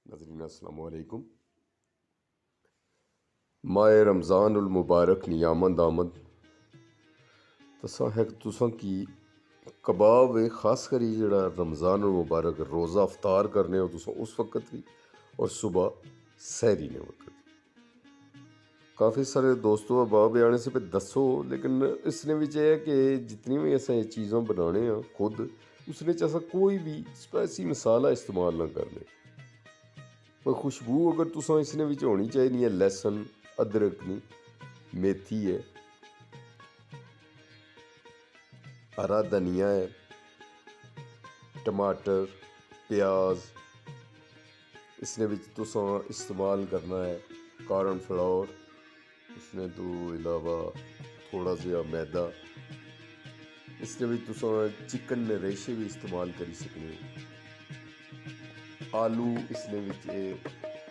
नाज़रीन अस्सलाम वालेकुम। माए रमज़ान المبارक नी आमद आमद तसा है तुसां की कबाब है, खास करी जड़ा रमज़ान मुबारक रोज़ा अफ्तार करने हो तुसां उस वक्त भी और सुबह सहरी ने वक्त। काफ़ी सारे दोस्तों अहबाब आने से पे दसो, लेकिन इसने विच है कि जितनी भी असें चीज़ां बनाने हैं खुद उसने च असां कोई भी स्पाइसी मसाला इस्तेमाल ना करने। पर खुशबू अगर तुसां इसने विच होनी चाहिए है, लहसुन अदरक नी, मेथी है, हरा धनिया है, टमाटर, प्याज, इसने विच तुसां इस्तेमाल करना है कॉर्न फ्लोर, उसने तो अलावा थोड़ा सा मैदा, इसने विच तुसां चिकन ने रेशे भी इस्तेमाल करी सकने हो। आलू इसने विच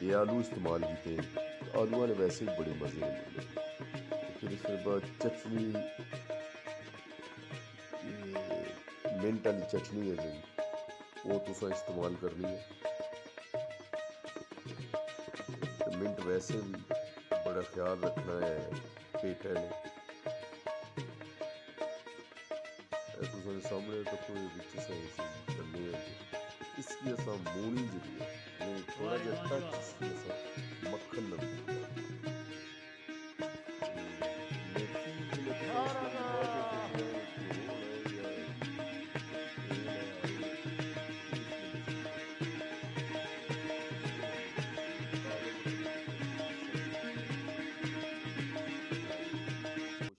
ये आलू इस्तेमाल किए, आलू वाले वैसे ही बड़े मज़े होंगे। फिर इसके बाद चटनी, मिंट वाली चटनी है जी, वो तुसां इस्तेमाल करनी है। तो मिंट वैसे भी बड़ा ख्याल रखना है पेटे ने। तुसां सामने तो कोई बिच सही करनी है, इसकी असां मूनी जी है थोड़ा जहा टच इसकी असां मक्खन लगेगा।